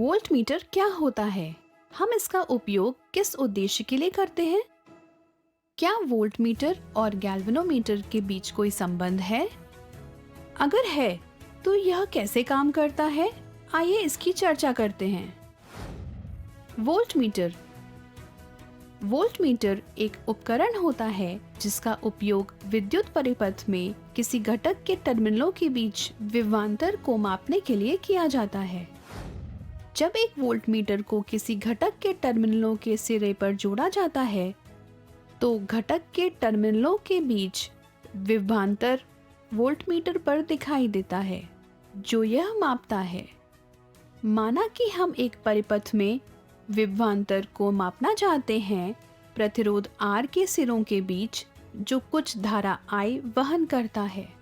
Voltmeter क्या होता है? हम इसका उपयोग किस उद्देश्य के लिए करते हैं? क्या वोल्टमीटर और गैल्वेनोमीटर के बीच कोई संबंध है? अगर है, तो यह कैसे काम करता है? आइए इसकी चर्चा करते हैं। वोल्टमीटर वोल्टमीटर एक उपकरण होता है जिसका उपयोग विद्युत परिपथ में किसी घटक के टर्मिनलों के बीच विभवांतर को मापने के लिए किया जाता है। जब एक वोल्टमीटर को किसी घटक के टर्मिनलों के सिरे पर जोड़ा जाता है, तो घटक के टर्मिनलों के बीच विभवांतर वोल्टमीटर पर दिखाई देता है, जो यह मापता है। माना कि हम एक परिपथ में विभवांतर को मापना चाहते हैं, प्रतिरोध R के सिरों के बीच जो कुछ धारा I वहन करता है।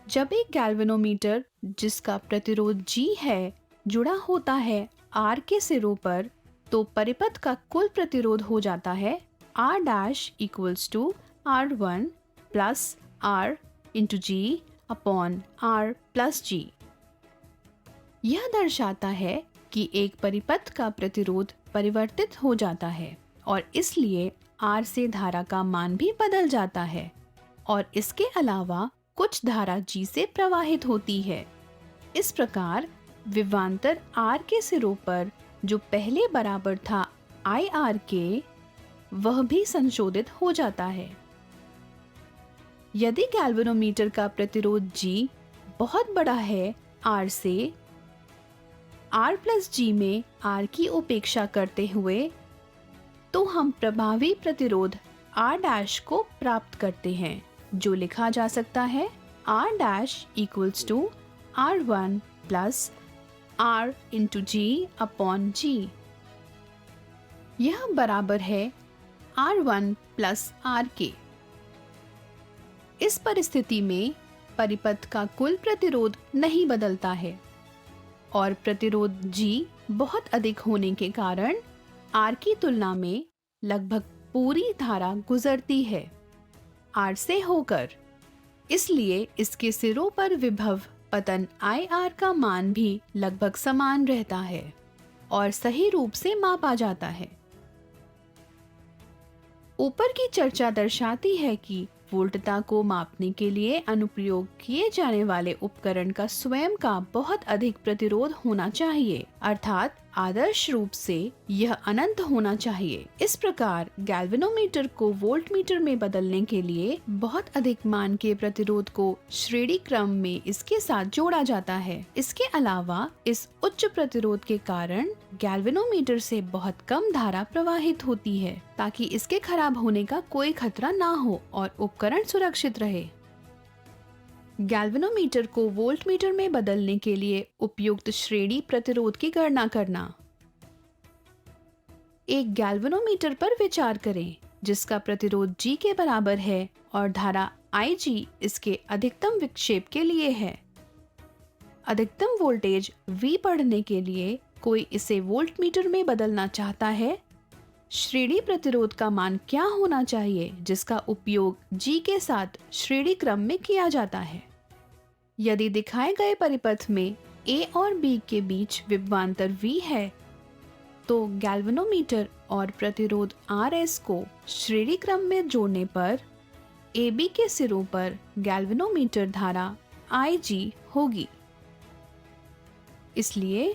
जब एक गैल्वेनोमीटर जिसका प्रतिरोध G है जुड़ा होता है R के सिरों पर, तो परिपथ का कुल प्रतिरोध हो जाता है R dash equals to R1 plus R into G upon R plus G। यह दर्शाता है कि एक परिपथ का प्रतिरोध परिवर्तित हो जाता है और इसलिए R से धारा का मान भी बदल जाता है और इसके अलावा कुछ धारा G से प्रवाहित होती है। इस प्रकार विभवांतर R के सिरों पर जो पहले बराबर था IR के, वह भी संशोधित हो जाता है। यदि गैल्वेनोमीटर का प्रतिरोध G बहुत बड़ा है R से, R प्लस G में R की उपेक्षा करते हुए, तो हम प्रभावी प्रतिरोध R डैश को प्राप्त करते हैं, जो लिखा जा सकता है R dash equals to R1 plus R into G upon G। यह बराबर है R1 प्लस R के। इस परिस्थिति में परिपथ का कुल प्रतिरोध नहीं बदलता है और प्रतिरोध G बहुत अधिक होने के कारण R की तुलना में लगभग पूरी धारा गुजरती है R से होकर। इसलिए इसके सिरों पर विभव पतन IR का मान भी लगभग समान रहता है और सही रूप से मापा जाता है। ऊपर की चर्चा दर्शाती है कि वोल्टता को मापने के लिए अनुप्रयोग किए जाने वाले उपकरण का स्वयं का बहुत अधिक प्रतिरोध होना चाहिए, अर्थात आदर्श रूप से यह अनंत होना चाहिए। इस प्रकार गैल्वेनोमीटर को वोल्टमीटर में बदलने के लिए बहुत अधिक मान के प्रतिरोध को श्रेणी क्रम में इसके साथ जोड़ा जाता है। इसके अलावा इस उच्च प्रतिरोध के कारण गैल्वेनोमीटर से बहुत कम धारा प्रवाहित होती है, ताकि इसके खराब होने का कोई खतरा ना हो और उपकरण सुरक्षित रहे। गैल्वेनोमीटर को वोल्टमीटर में बदलने के लिए उपयुक्त श्रेणी प्रतिरोध की गणना करना। एक गैल्वेनोमीटर पर विचार करें जिसका प्रतिरोध G के बराबर है और धारा IG इसके अधिकतम विक्षेप के लिए है। अधिकतम वोल्टेज V पढ़ने के लिए कोई इसे वोल्टमीटर में बदलना चाहता है। श्रेणी प्रतिरोध का मान क्या होना चाहिए जिसका उपयोग G के साथ श्रेणी क्रम में किया जाता है? यदि दिखाए गए परिपथ में A और B के बीच विभवांतर V है, तो गैल्वेनोमीटर और प्रतिरोध RS को श्रेणी क्रम में जोड़ने पर AB के सिरों पर गैल्वेनोमीटर धारा IG होगी। इसलिए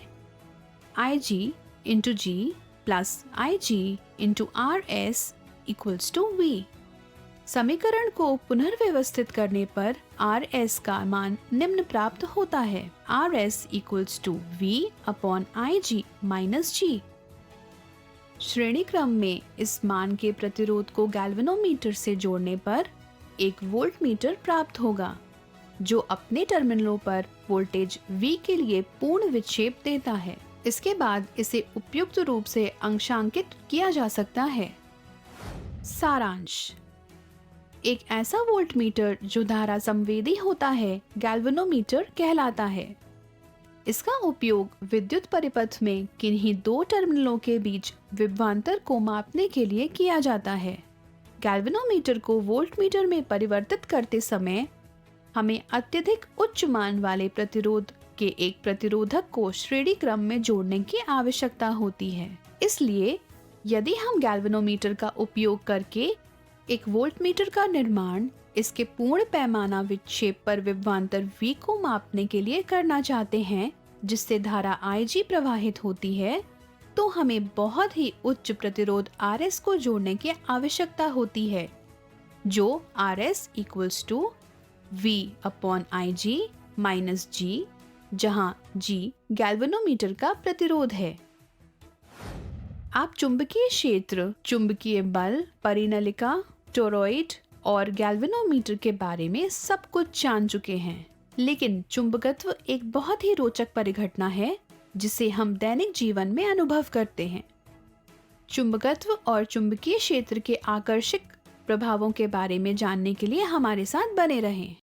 IG into G plus IG into RS equals to V। समीकरण को पुनर्व्यवस्थित करने पर RS का मान निम्न प्राप्त होता है RS equals to V upon IG minus G। श्रेणी क्रम में इस मान के प्रतिरोध को गैल्वेनोमीटर से जोड़ने पर एक वोल्टमीटर प्राप्त होगा, जो अपने टर्मिनलों पर वोल्टेज V के लिए पूर्ण विक्षेप देता है। इसके बाद इसे उपयुक्त रूप से अंशांकित किया जा सकता है। सारांश: एक ऐसा वोल्टमीटर जो धारा संवेदी होता है गैल्वेनोमीटर कहलाता है। इसका उपयोग विद्युत परिपथ में किन्हीं दो टर्मिनलों के बीच विभवांतर को मापने के लिए किया जाता है। गैल्वेनोमीटर को वोल्टमीटर में परिवर्तित करते समय हमें अत्यधिक उच्च मान वाले प्रतिरोध के एक प्रतिरोधक को श्रेणी क्रम में जोड़ने की आवश्यकता होती है। इसलिए यदि हम गैल्वेनोमीटर का उपयोग करके एक वोल्टमीटर का निर्माण इसके पूर्ण पैमाना विक्षेप पर विभवांतर V को मापने के लिए करना चाहते हैं, जिससे धारा IG प्रवाहित होती है, तो हमें बहुत ही उच्च प्रतिरोध RS को जोड़ने की आवश्यकता होती है, जो RS equals to V upon IG minus G, जहां G गैल्वेनोमीटर का प्रतिरोध है। आप चुंबकीय क्षेत्र, चुंबकीय बल, परिनलिका, टोरॉइड और गैल्वेनोमीटर के बारे में सब कुछ जान चुके हैं, लेकिन चुंबकत्व एक बहुत ही रोचक परिघटना है जिसे हम दैनिक जीवन में अनुभव करते हैं। चुंबकत्व और चुंबकीय क्षेत्र के आकर्षक प्रभावों के बारे में जानने के लिए हमारे साथ बने रहें।